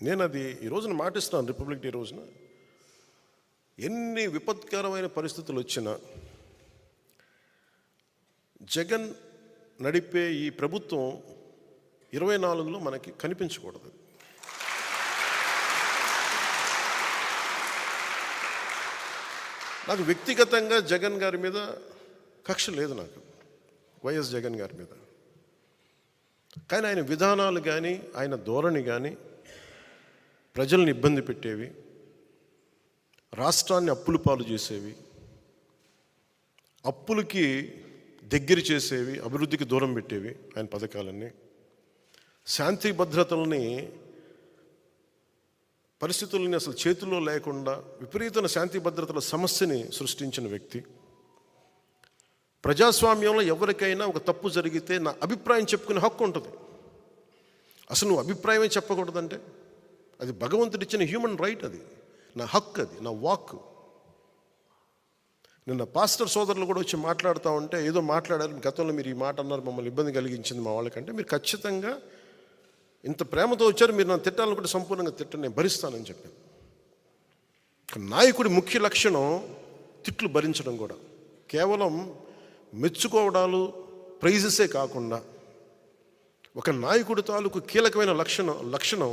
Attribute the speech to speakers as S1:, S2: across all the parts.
S1: నేను అది ఈ రోజున మాటిస్తున్నాను. రిపబ్లిక్ డే రోజున ఎన్ని విపత్కరమైన పరిస్థితులు వచ్చినా జగన్ నడిపే ఈ ప్రభుత్వం 24లో మనకి కనిపించకూడదు. నాకు వ్యక్తిగతంగా జగన్ గారి మీద కక్ష లేదు, నాకు వైఎస్ జగన్ గారి మీద. కానీ ఆయన విధానాలు కానీ ఆయన ధోరణి కానీ ప్రజల్ని ఇబ్బంది పెట్టేవి, రాష్ట్రాన్ని అప్పుల పాలు చేసేవి, అప్పులకి దగ్గర చేసేవి, అభివృద్ధికి దూరం పెట్టేవి ఆయన పథకాలన్నీ. శాంతి భద్రతల్ని పరిస్థితుల్ని అసలు చేతుల్లో లేకుండా విపరీతమైన శాంతి భద్రతల సమస్యని సృష్టించిన వ్యక్తి. ప్రజాస్వామ్యంలో ఎవరికైనా ఒక తప్పు జరిగితే నా అభిప్రాయం చెప్పుకునే హక్కు ఉంటుంది. అసలు నువ్వు అభిప్రాయమే చెప్పకూడదంటే అది భగవంతుడిచ్చిన హ్యూమన్ రైట్, అది నా హక్కు, అది నా వాక్. నిన్న పాస్టర్ సోదరులు కూడా వచ్చి మాట్లాడుతూ ఉంటే ఏదో మాట్లాడారు, గతంలో మీరు ఈ మాట అన్నారు, మమ్మల్ని ఇబ్బంది కలిగించింది మా వాళ్ళకంటే, మీరు ఖచ్చితంగా ఇంత ప్రేమతో వచ్చారు, మీరు నన్ను తిట్టాలని కూడా సంపూర్ణంగా తిట్టని నేను భరిస్తానని చెప్పాను. నాయకుడి ముఖ్య లక్షణం తిట్లు భరించడం కూడా. కేవలం మెచ్చుకోవడాలు ప్రైజెసే కాకుండా ఒక నాయకుడి తాలూకు కీలకమైన లక్షణం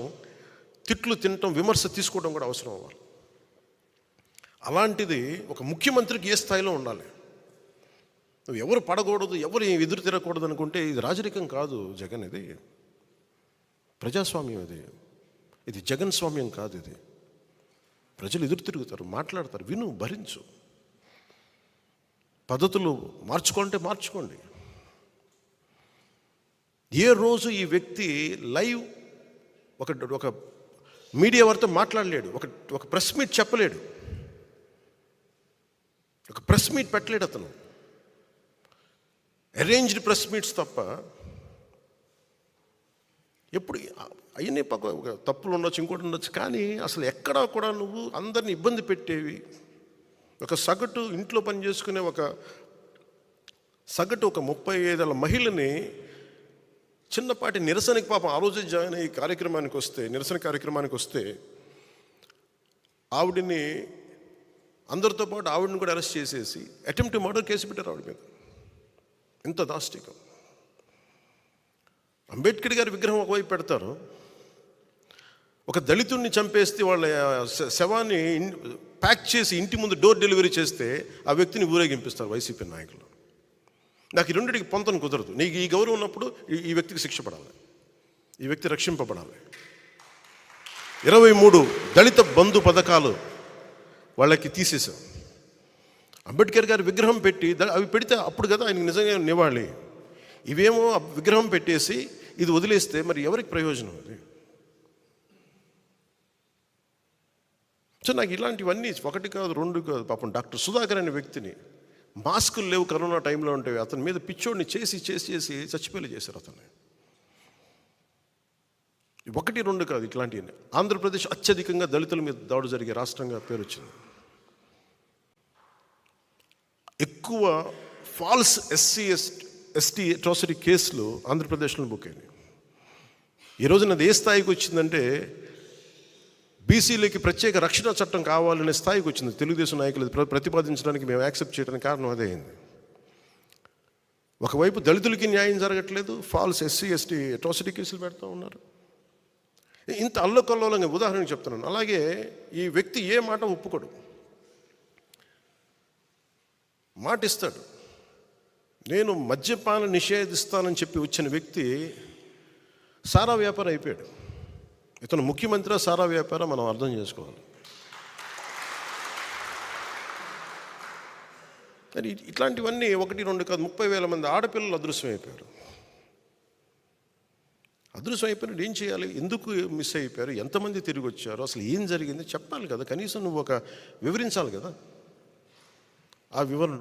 S1: తిట్లు తినటం, విమర్శ తీసుకోవడం కూడా అవసరం అవ్వాలి. అలాంటిది ఒక ముఖ్యమంత్రికి ఏ స్థాయిలో ఉండాలి. నువ్వు ఎవరు పడకూడదు, ఎవరు ఎదురు తిరగకూడదు అనుకుంటే ఇది రాజరికం కాదు జగన్, ఇది ప్రజాస్వామ్యం, ఇది జగన్ స్వామ్యం కాదు. ఇది ప్రజలు ఎదురు తిరుగుతారు, మాట్లాడతారు, విను, భరించు. పద్ధతులు మార్చుకుంటే మార్చుకోండి. ఏ రోజు ఈ వ్యక్తి లైవ్ ఒక మీడియా వారితో మాట్లాడలేడు, ఒక ప్రెస్ మీట్ చెప్పలేడు, ఒక ప్రెస్ మీట్ పెట్టలేడు అతను. అరేంజ్డ్ ప్రెస్ మీట్స్ తప్ప. ఎప్పుడు అవన్నీ ఒక తప్పులు ఉండొచ్చు, ఇంకోటి ఉండొచ్చు, కానీ అసలు ఎక్కడా కూడా నువ్వు అందరిని ఇబ్బంది పెట్టేవి, ఒక సగటు ఇంట్లో పని చేసుకునే ఒక 35 ఏళ్ళ మహిళని చిన్నపాటి నిరసనకి పాపం ఆ రోజే జాయిన్ అయ్యి కార్యక్రమానికి వస్తే, నిరసన కార్యక్రమానికి వస్తే ఆవిడని అందరితో పాటు ఆవిడని కూడా అరెస్ట్ చేసేసి అటెంప్ట్ మర్డర్ కేసు పెట్టారు ఆవిడ మీద. ఎంత దాష్టికం. అంబేద్కర్ గారి విగ్రహం ఒకవైపు పెడతారు, ఒక దళితుడిని చంపేస్తే వాళ్ళ శవాన్ని ప్యాక్ చేసి ఇంటి ముందు డోర్ డెలివరీ చేస్తే ఆ వ్యక్తిని ఊరేగింపిస్తారు వైసీపీ నాయకులు. నాకు ఈ రెండింటికి పొంతన కుదరదు. నీకు ఈ గౌరవం ఉన్నప్పుడు ఈ వ్యక్తికి శిక్ష పడాలి, ఈ వ్యక్తి రక్షింపబడాలి. 23 దళిత బంధు పథకాలు వాళ్ళకి తీసేశాం. అంబేద్కర్ గారి విగ్రహం పెట్టి అవి పెడితే అప్పుడు కదా ఆయనకి నిజంగా నివాళి. ఇవేమో విగ్రహం పెట్టేసి ఇది వదిలేస్తే మరి ఎవరికి ప్రయోజనం అది? సో నాకు ఇలాంటివన్నీ 1 కాదు 2 కాదు. పాపం డాక్టర్ సుధాకర్ అనే వ్యక్తిని మాస్కులు లేవు కరోనా టైంలో ఉంటే అతని మీద పిచ్చోడిని చేసి చచ్చిపోయేలా చేశారు అతన్ని. 1, 2 కాదు ఇట్లాంటివి. ఆంధ్రప్రదేశ్ అత్యధికంగా దళితుల మీద దాడి జరిగే రాష్ట్రంగా పేరు వచ్చింది. ఎక్కువ ఫాల్స్ ఎస్టీ అట్రాసిటీ కేసులు ఆంధ్రప్రదేశ్లో బుక్ అయినాయి. ఈ రోజున అది ఏ స్థాయికి వచ్చిందంటే బీసీలకి ప్రత్యేక రక్షణ చట్టం కావాలనే స్థాయికి వచ్చింది. తెలుగుదేశం నాయకులు ప్రతిపాదించడానికి మేము యాక్సెప్ట్ చేయడానికి కారణం అదే అయింది. ఒకవైపు దళితులకి న్యాయం జరగట్లేదు, ఫాల్స్ ఎస్టీ అట్రాసిటీ కేసులు పెడతా ఉన్నారు. ఇంత అల్లకల్లోలంగా ఉదాహరణకు చెప్తున్నాను. అలాగే ఈ వ్యక్తి ఏ మాట ఒప్పుకోడు, మాట ఇస్తాడు. నేను మద్యపాన నిషేధిస్తానని చెప్పి వచ్చిన వ్యక్తి సారా వ్యాపారం అయిపోయాడు. ఇతను ముఖ్యమంత్రి సారా వ్యాపారం మనం అర్థం చేసుకోవాలి. మరి ఇట్లాంటివన్నీ 1, 2 కాదు 30,000 మంది ఆడపిల్లలు అదృశ్యం అయిపోయారు. ఏం చేయాలి? ఎందుకు మిస్ అయిపోయారు? ఎంతమంది తిరిగి వచ్చారు? అసలు ఏం జరిగింది చెప్పాలి కదా, కనీసం నువ్వు వివరించాలి కదా. ఆ వివరణ